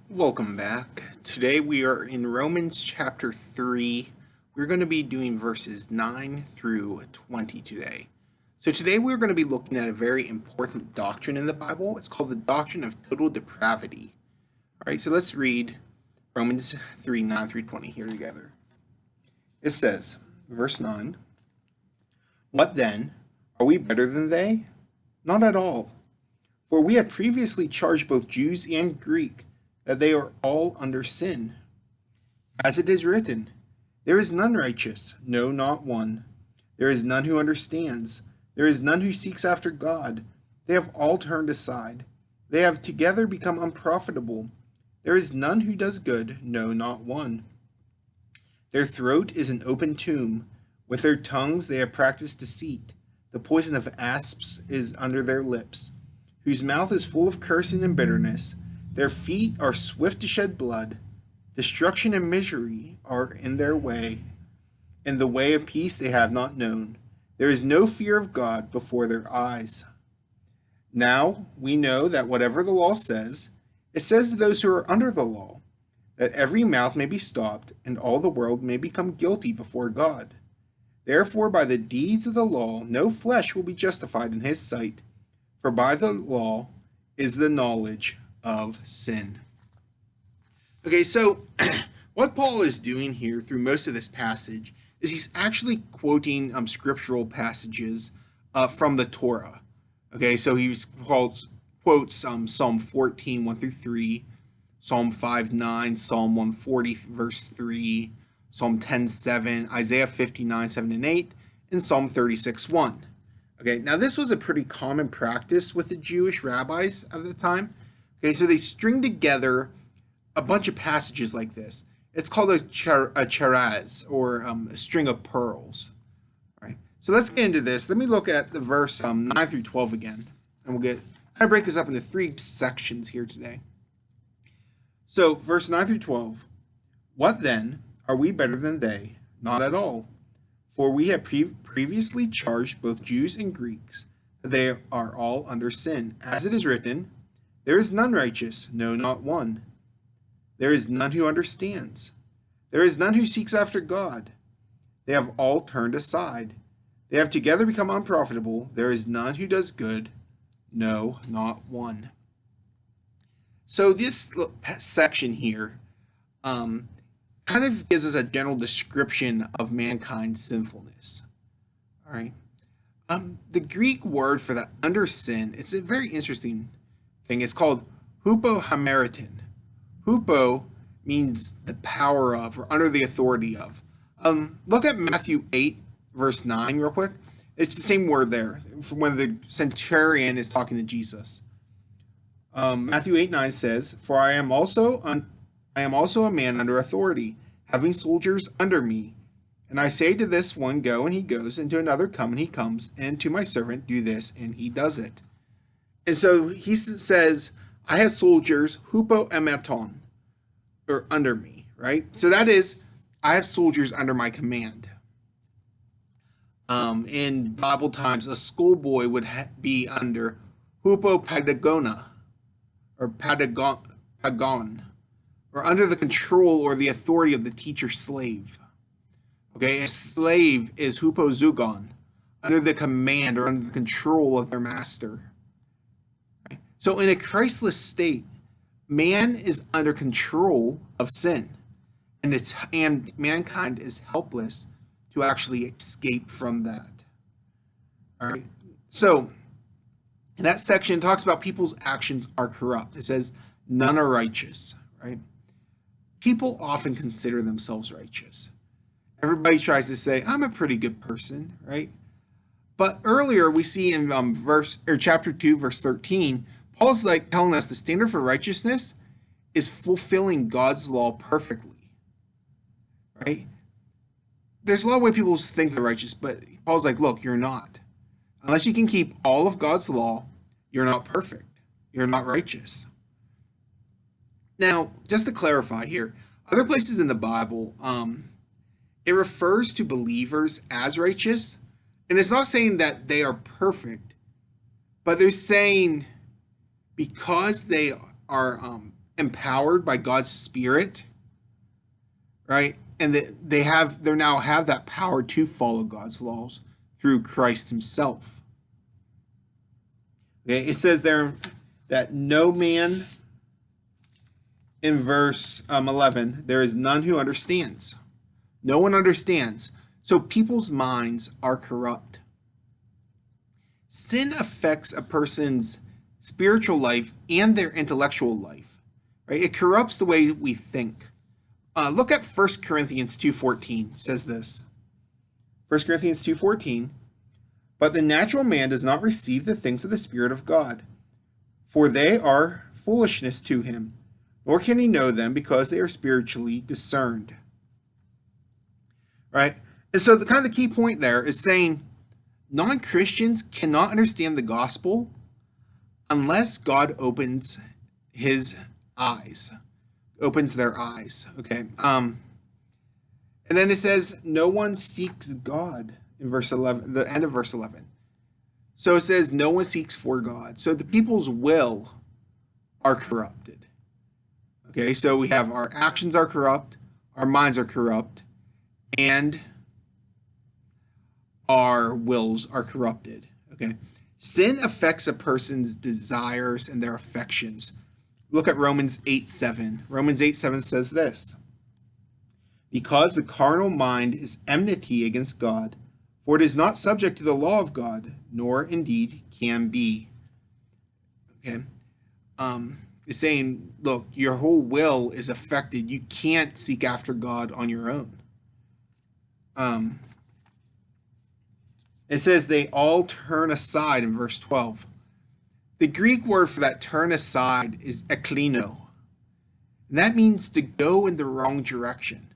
Welcome back. Today we are in Romans chapter 3. We're going to be doing verses 9 through 20 today. So today we're going to be looking at a very important doctrine in the Bible. It's called the doctrine of total depravity. All right, so let's read Romans 3, 9 through 20 here together. It says, verse 9, "What then? Are we better than they? Not at all. For we have previously charged both Jews and Greek that they are all under sin. As it is written, there is none righteous, no, not one. There is none who understands. There is none who seeks after God. They have all turned aside. They have together become unprofitable. There is none who does good, no, not one. Their throat is an open tomb. With their tongues they have practiced deceit. The poison of asps is under their lips, whose mouth is full of cursing and bitterness. Their feet are swift to shed blood. Destruction and misery are in their way. In the way of peace they have not known. There is no fear of God before their eyes. Now we know that whatever the law says, it says to those who are under the law, that every mouth may be stopped, and all the world may become guilty before God. Therefore, by the deeds of the law, no flesh will be justified in his sight, for by the law is the knowledge of sin." Okay, so what Paul is doing here through most of this passage is he's actually quoting scriptural passages from the Torah. Okay, so he quotes Psalm 14, 1 through 3, Psalm 5, 9, Psalm 140, verse 3, Psalm 10, 7, Isaiah 59, 7 and 8, and Psalm 36, 1. Okay, now this was a pretty common practice with the Jewish rabbis of the time. Okay, so they string together a bunch of passages like this. It's called a charaz, or a string of pearls. All right, so let's get into this. Let me look at the verse 9 through 12 again, and we'll break this up into three sections here today. So, verse 9 through 12, "What then? Are we better than they? Not at all. For we have previously charged both Jews and Greeks that they are all under sin. As it is written, there is none righteous, no, not one. There is none who understands. There is none who seeks after God. They have all turned aside. They have together become unprofitable. There is none who does good, no, not one." So this section here kind of gives us a general description of mankind's sinfulness. All right. The Greek word for that under sin, it's a very interesting thing. It's called hupohameriton. Hupo means the power of, or under the authority of. Look at Matthew 8, verse 9 real quick. It's the same word there from when the centurion is talking to Jesus. Matthew 8, 9 says, "For I am also a man under authority, having soldiers under me. And I say to this one, go, and he goes, and to another, come, and he comes, and to my servant, do this, and he does it." And so he says, I have soldiers, hupo emeton, or under me, right? So that is, I have soldiers under my command. In Bible times, a schoolboy would be under hupo padagona, or padagon, or under the control or the authority of the teacher slave. Okay, a slave is hupozugon, under the command or under the control of their master. Right? So in a Christless state, man is under control of sin, and mankind is helpless to actually escape from that. All right. So in that section, it talks about people's actions are corrupt. It says none are righteous. Right? People often consider themselves righteous. Everybody tries to say, I'm a pretty good person, right? But earlier we see in chapter 2, verse 13, Paul's like telling us the standard for righteousness is fulfilling God's law perfectly, right? There's a lot of ways people think they're righteous, but Paul's like, look, you're not. Unless you can keep all of God's law, you're not perfect. You're not righteous. Now, just to clarify here, other places in the Bible, it refers to believers as righteous, and it's not saying that they are perfect, but they're saying because they are empowered by God's Spirit, right? And they're now have that power to follow God's laws through Christ himself. Okay, it says there that no man, in verse 11, there is none who understands. No one understands. So people's minds are corrupt. Sin affects a person's spiritual life and their intellectual life, right? It corrupts the way we think. Look at 1 Corinthians 2:14. It says this. 1 Corinthians 2:14. But the natural man does not receive the things of the Spirit of God, for they are foolishness to him, nor can he know them because they are spiritually discerned. Right? And so the kind of the key point there is saying non-Christians cannot understand the gospel unless God opens his eyes, opens their eyes. Okay. And then it says, no one seeks God in verse 11, the end of verse 11. So it says, no one seeks for God. So the people's will are corrupted. Okay. So we have our actions are corrupt, our minds are corrupt, and our wills are corrupted. Okay. Sin affects a person's desires and their affections. Look at Romans 8:7. Romans 8:7 says this. Because the carnal mind is enmity against God, for it is not subject to the law of God, nor indeed can be. Okay. It's saying, look, your whole will is affected. You can't seek after God on your own. It says they all turn aside in verse 12. The Greek word for that turn aside is eklino. And that means to go in the wrong direction.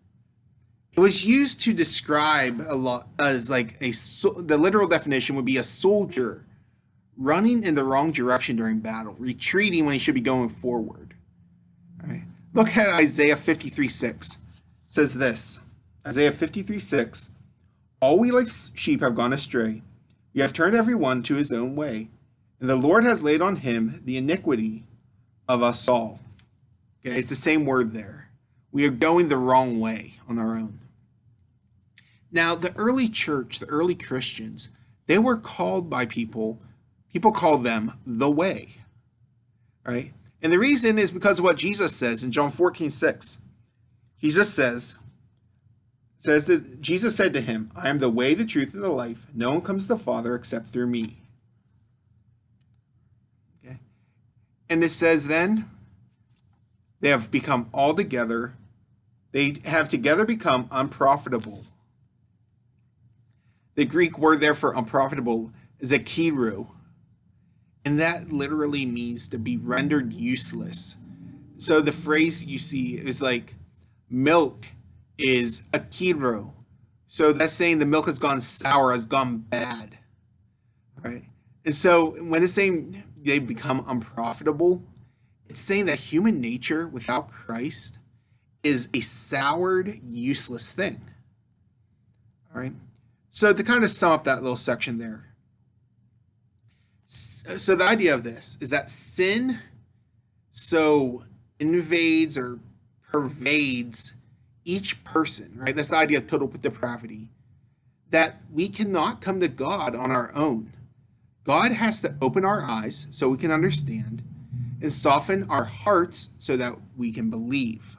It was used to describe a lot as like the literal definition would be a soldier running in the wrong direction during battle, retreating when he should be going forward. All right. Look at Isaiah 53:6. It says this. Isaiah 53:6. All we like sheep have gone astray. We have turned every one to his own way. And the Lord has laid on him the iniquity of us all. Okay, it's the same word there. We are going the wrong way on our own. Now, the early church, the early Christians, they were called by people called them the way. Right? And the reason is because of what Jesus says in John 14:6. Jesus says that Jesus said to him, I am the way, the truth, and the life. No one comes to the Father except through me. Okay. And it says then, they have become altogether, they have together become unprofitable. The Greek word there for unprofitable is akiru. And that literally means to be rendered useless. So the phrase you see is like milk is akiro. So that's saying the milk has gone sour, has gone bad. Right? And so when it's saying they become unprofitable, it's saying that human nature without Christ is a soured, useless thing. All right? So to kind of sum up that little section there. So the idea of this is that sin so invades or pervades each person, right? That's the idea of total depravity, that we cannot come to God on our own. God has to open our eyes so we can understand and soften our hearts so that we can believe.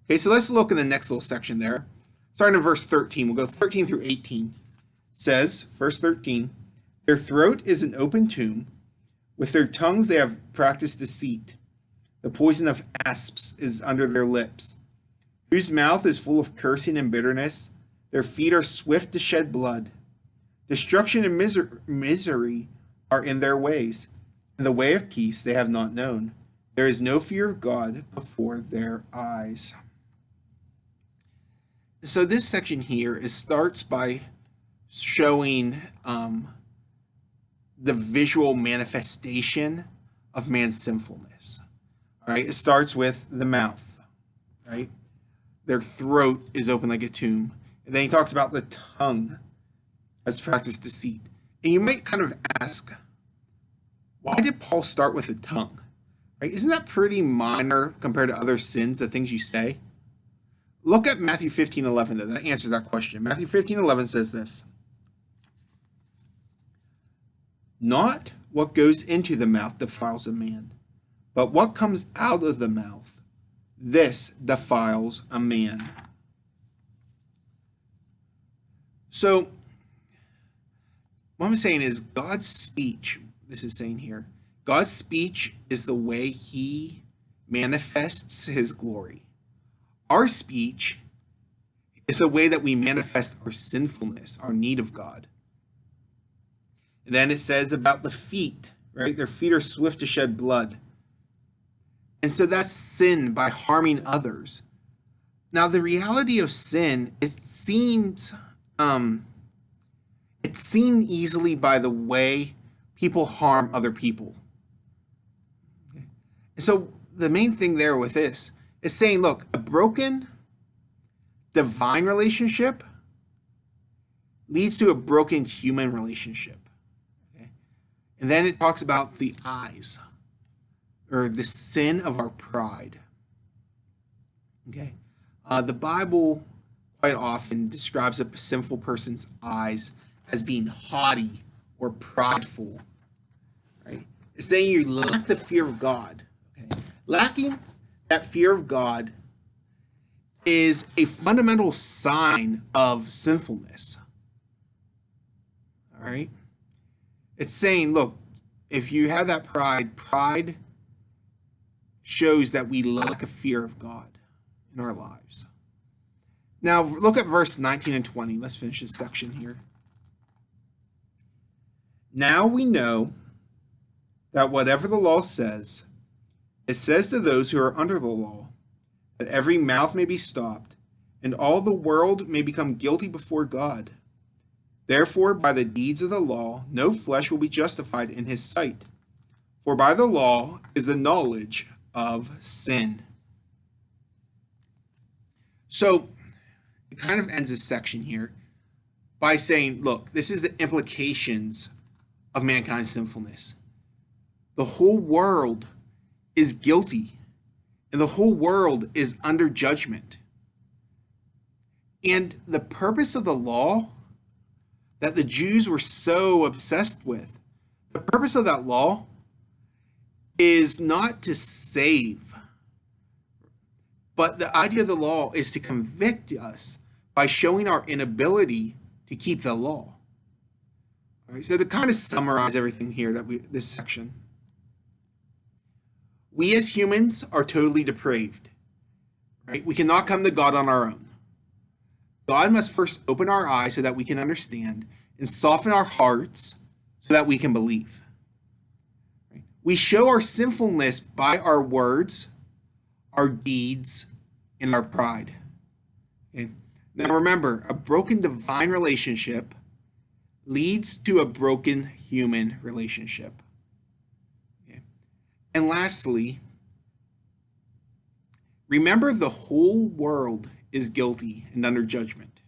Okay, so let's look in the next little section there. Starting in verse 13, we'll go 13 through 18. It says, verse 13, their throat is an open tomb. With their tongues they have practiced deceit. The poison of asps is under their lips, whose mouth is full of cursing and bitterness. Their feet are swift to shed blood. Destruction and misery are in their ways, and the way of peace they have not known. There is no fear of God before their eyes. So this section here starts by showing the visual manifestation of man's sinfulness. All right, it starts with the mouth, right? Their throat is open like a tomb. And then he talks about the tongue as practice deceit. And you might kind of ask, why did Paul start with the tongue? Right? Isn't that pretty minor compared to other sins, the things you say? Look at Matthew 15:11, though. That answers that question. Matthew 15:11 says this. Not what goes into the mouth defiles a man, but what comes out of the mouth, this defiles a man. So, what I'm saying is God's speech, this is saying here, God's speech is the way he manifests his glory. Our speech is a way that we manifest our sinfulness, our need of God. And then it says about the feet, right? Their feet are swift to shed blood. And so that's sin by harming others. Now, the reality of sin, it's seen easily by the way people harm other people. Okay. And so the main thing there with this is saying, look, a broken divine relationship leads to a broken human relationship. Okay? And then it talks about the eyes, or the sin of our pride. Okay, the Bible quite often describes a sinful person's eyes as being haughty or prideful. Right? It's saying you lack the fear of God. Okay? Lacking that fear of God is a fundamental sign of sinfulness. All right? It's saying, look, if you have that pride shows that we lack a fear of God in our lives. Now, look at verse 19 and 20. Let's finish this section here. Now we know that whatever the law says, it says to those who are under the law, that every mouth may be stopped, and all the world may become guilty before God. Therefore, by the deeds of the law, no flesh will be justified in his sight. For by the law is the knowledge of sin. So, it kind of ends this section here by saying, look, this is the implications of mankind's sinfulness. The whole world is guilty, and the whole world is under judgment. And the purpose of the law that the Jews were so obsessed with, the purpose of that law is not to save, but the idea of the law is to convict us by showing our inability to keep the law. All right, so to kind of summarize everything here this section, we as humans are totally depraved. Right? We cannot come to God on our own. God must first open our eyes so that we can understand and soften our hearts so that we can believe. We show our sinfulness by our words, our deeds, and our pride. Okay? Now remember, a broken divine relationship leads to a broken human relationship. Okay? And lastly, remember the whole world is guilty and under judgment.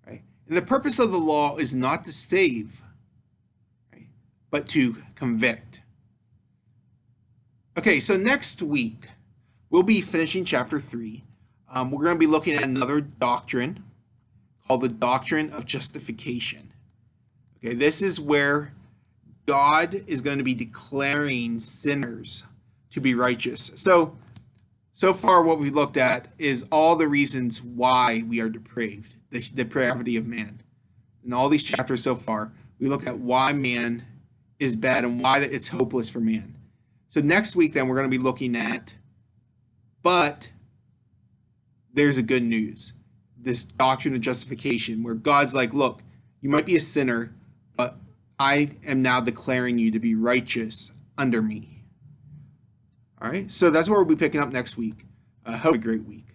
Right? And the purpose of the law is not to save, right, but to convict. Okay, so next week, we'll be finishing chapter 3. We're going to be looking at another doctrine called the doctrine of justification. Okay, this is where God is going to be declaring sinners to be righteous. So far what we've looked at is all the reasons why we are depraved, the depravity of man. In all these chapters so far, we looked at why man is bad and why it's hopeless for man. So next week, then, we're going to be looking at, but there's a good news. This doctrine of justification, where God's like, look, you might be a sinner, but I am now declaring you to be righteous under me. All right, so that's what we'll be picking up next week. Have a great week.